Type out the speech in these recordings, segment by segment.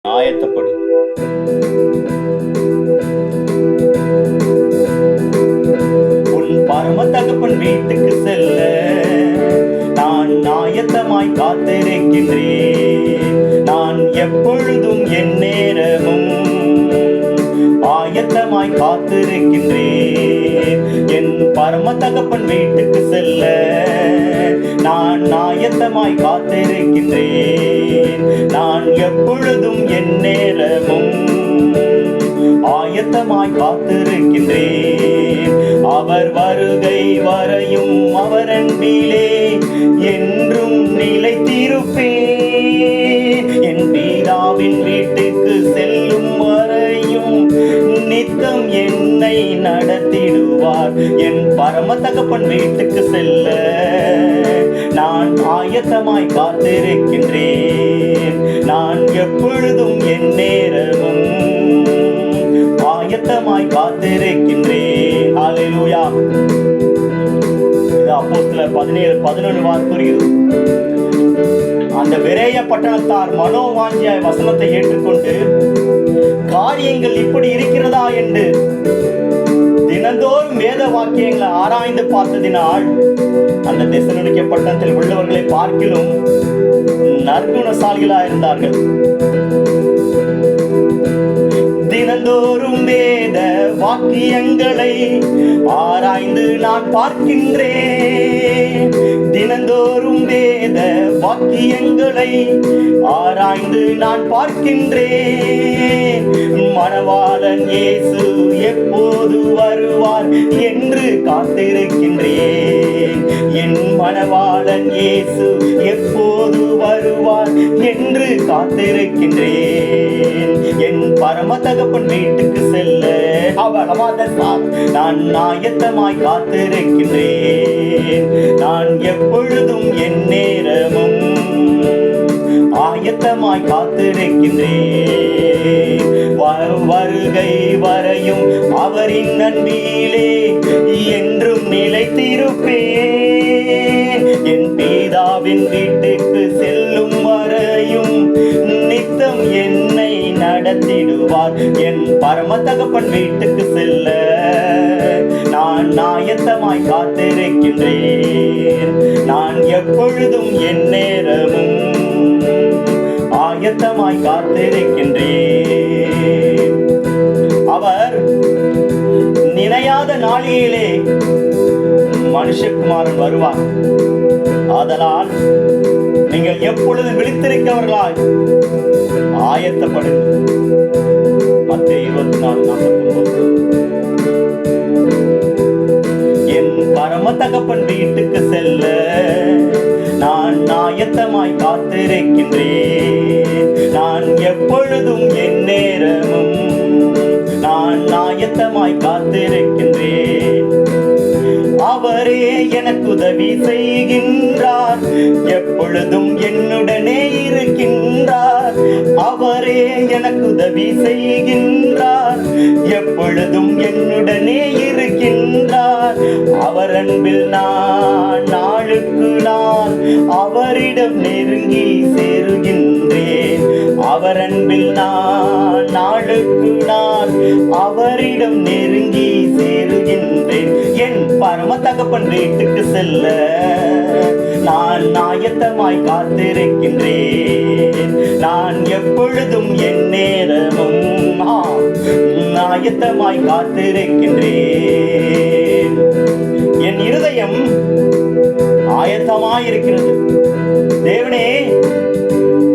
ஆயத்தப்படு. உன் பரம தகப்பன் வீட்டுக்கு செல்ல நான் ஆயத்தமாய் காத்திருக்கின்றேன். நான் எப்பொழுதும் என் நேரமும் ஆயத்தமாய் காத்திருக்கின்றேன். என் பரம தகப்பன் வீட்டுக்கு செல்ல நான் ஆயத்தமாய் காத்திருக்கின்றேன். நான் எப்பொழுதும் என் நேரமும் ஆயத்தமாய் காத்திருக்கின்றேன். அவர் வருகை வரையும் அவர் அன்பிலே என்றும் நிலைத்திருப்பேன். என் பிதாவின் வீட்டுக்கு செல்லும் வரையும் நித்தம் என்னை நடத்திடுவார். என் பரம தகப்பன் வீட்டுக்கு செல்ல நான் ஆயத்தமாய் காத்திருக்கின்றேன். நான் எப்பொழுதும் என் நேரமும் ஆயத்தமாய் காத்திருக்கின்றேன். ஹல்லேலூயா. இது அப்போஸ்தலர் 17:11 வார்த்தைகள். அந்த விரேய பட்டணத்தார் மனோவாஞ்சியாய் வசனத்தை ஏற்றுக்கொண்டு காரியங்கள் இப்படி இருக்கிறதா என்று தினந்தோறும் வேத வாக்கியங்களை ஆராய்ந்து பார்த்ததினால் அந்த தெசலோனிக்கே பட்டணத்தில் உள்ளவர்களை பார்க்கிலும் நற்குணசாலிகளாக இருந்தார்கள். தினந்தோறும் வேத வாக்கியங்களை ஆராய்ந்து நான் பார்க்கின்றேன். தினந்தோறும் வேத வாக்கியங்களை ஆராய்ந்து நான் பார்க்கின்றேன். மணவாளன் இயேசு எப்போது வருவார் என்று காத்திருக்கின்றேன். என் மணவாளன் இயேசு எப்போது வருவார் என்று காத்திருக்கின்றேன். என் பரம தகப்பன் வீட்டுக்கு செல்ல நான் ஆயத்தமாய் காத்திருக்கின்றேன். நான் எப்பொழுதும் என் நேரமும் ஆயத்தமாய் காத்திருக்கின்றேன். வருகை வரையும் அவரின் அன்பிலே என்றும் நிலைத்திருப்பேன். என் பிதாவின் வீட்டுக்கு செல்லும் வரையும் நித்தம் என்னை நடத்திடுவார். என் பரம தகப்பன் வீட்டுக்கு செல்ல நான் ஆயத்தமாய் காத்திருக்கின்றேன். நான் எப்பொழுதும் என் நேரமும் ஆயத்தமாய் காத்திருக்கின்றேன். அவர் நினையாத நாளிலே மனுஷகுமாரன் வருவார். ஆதலால் நீங்கள் எப்பொழுது விழித்திருக்கிறவர்களாய் ஆயத்தப்படுங்கள். மத்தேயு 24:49. என் பரம தகப்பன் வீட்டுக்கு செல்ல நான் ஆயத்தமாய் காத்திருக்கின்றேன். நான் எப்பொழுதும் என் நேரமும் நான் ஆயத்தமாய் காத்திருக்கின்றேன். அவரே எனக்கு உதவி செய்கின்றார். எப்பொழுதும் என்னுடனே இருக்கின்றார். அவரே எனக்கு உதவி செய்கின்றார். எப்பொழுதும் என்னுடனே இருக்கின்றார். அவர் அன்பில் நான் நாளுக்கு நாள் அவரிடம் நெருங்கி சேருகின்றேன். அவர் அன்பில் நான் நாளுக்கு நாள் அவரிடம் நெருங்கி சேருகின்றேன். என் பரம தகப்பன் வீட்டுக்கு செல்ல நான் ஆயத்தமாய் காத்திருக்கின்றேன். நான் எப்பொழுதும் என் நேரமும் ஆயத்தமாய் காத்திருக்கின்றேன். என் இருதயம் ஆயத்தமாய் இருக்கிறது. தேவனே,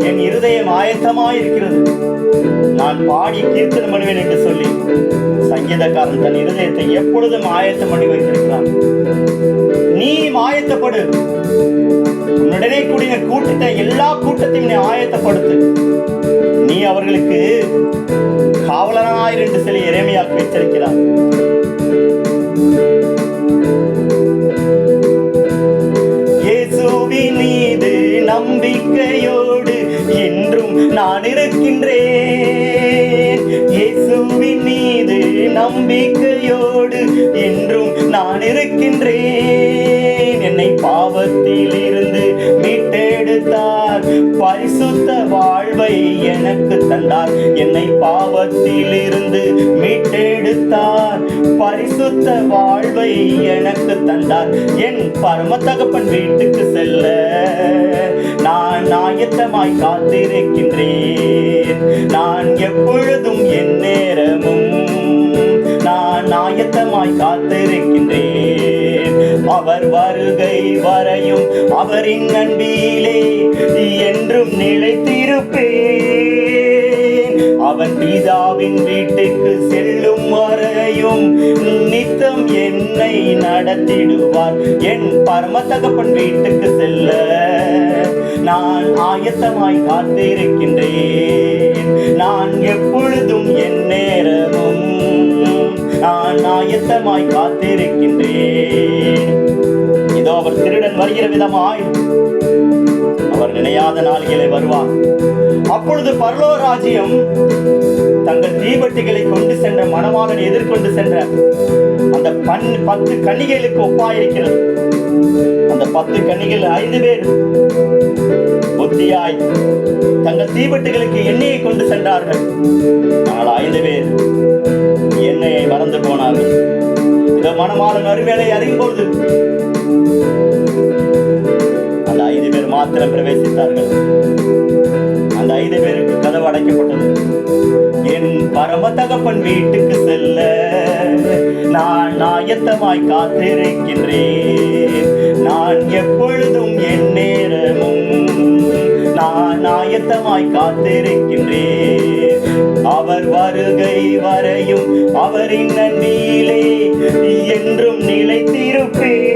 என் இருதயம் ஆயத்தமாய் இருக்கிறது. நான் பாடி கீர்த்தனம் பண்ணுவேன் என்று சொல்லி சங்கீதக்காரன் தன் இருதயத்தை எப்பொழுதும் ஆயத்தம் பண்ணி வைத்திருக்கிறான். நீ ஆயத்தப்படு. உன்னுடனே கூடிய கூட்டத்தை எல்லா கூட்டத்தையும் நீ ஆயத்தப்படுத்து. நீ அவர்களுக்கு காவலனாய் என்று சொல்லி எரேமியாவுக்கு எச்சரிக்கிறார். இயேசுவின் மீது நம்பிக்கையோடு என்றும் நான் இருக்கின்றேன். இயேசுவின் மீது நம்பிக்கையோடு என்றும் நான் இருக்கின்றேன். என்னை பாவத்தில் இருந்து மீட்டெடுத்தார். பரிசுத்த வாழ்வை எனக்கு எனக்கு தந்தார். என்னை பாவத்தில் இருந்து மீட்டெடுத்தார். பரிசுத்த வாழ்வை எனக்கு தந்தார். என் பரம தகப்பன் வீட்டுக்கு செல்ல நான் ஆயத்தமாய் காத்திருக்கின்றேன். நான் எப்பொழுதும் என் நேரமும் நான் ஆயத்தமாய் காத்திருக்கின்றேன். அவர் வருகை வரையும் அவரின் அன்பிலே என்றும் நிலைத்திருப்பேன். அவன் பிதாவின் வீட்டுக்கு செல்லும் வரையும் நித்தம் என்னை நடத்திடுவார். என் பரம தகப்பன் வீட்டுக்கு செல்ல நான் ஆயத்தமாய் காத்திருக்கின்றேன். நான் எப்பொழுதும் என் நேரமும் நான் ஆயத்தமாய் காத்திருக்கின்றேன். இதோ அவர் திருடன் வருகிற விதமாய் அவர் நினையாத நாளிலே வருவார். அப்பொழுது பரலோக ராஜ்யம் தங்கள் தீவட்டிகளை கொண்டு சென்ற மணவாளனை எதிர்கொண்டு சென்ற அந்த 10 கன்னிகைகளுக்கு ஒப்பாயிருக்கிறது. அந்த 10 கன்னிகைகள் 5 பேர் புத்தியாய் தங்கள் தீவட்டிகளுக்கு எண்ணெயை கொண்டு சென்றார்கள். ஆனால் 5 பேர் எண்ணெயை மறந்து போனார்கள். இந்த மணவாளன் ஒருவேளை அறியும்போது அந்த 5 பேர் மாத்திரம் பிரவேசித்தார்கள். அந்த 5 பேருக்கு கதவு அடைக்கப்பட்டது. என் பரம தகப்பன் வீட்டுக்கு செல்ல நான் ஆயத்தமாய் காத்திருக்கின்றேன். நான் எப்பொழுதும் என் நேரமும் நான் ஆயத்தமாய் காத்திருக்கின்றேன். அவர் வருகை வரையும் அவரின் அன்பிலே என்றும் நிலைத்திருப்பேன்.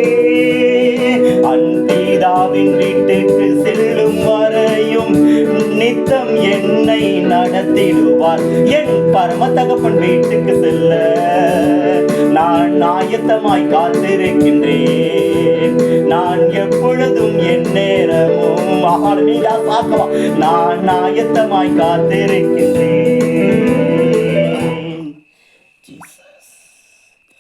அன்பிதாவின் வீட்டுக்கு செல்லும் வரையும் நித்தம் என்னை நடத்திடுவார். என் பரம தகப்பன் வீட்டுக்கு செல்ல நான் ஆயத்தமாய் காத்திருக்கின்றேன். நான் எப்பொழுதும் என் நேரமும் நான் ஆயத்தமாய் காத்திருக்கின்றேன்.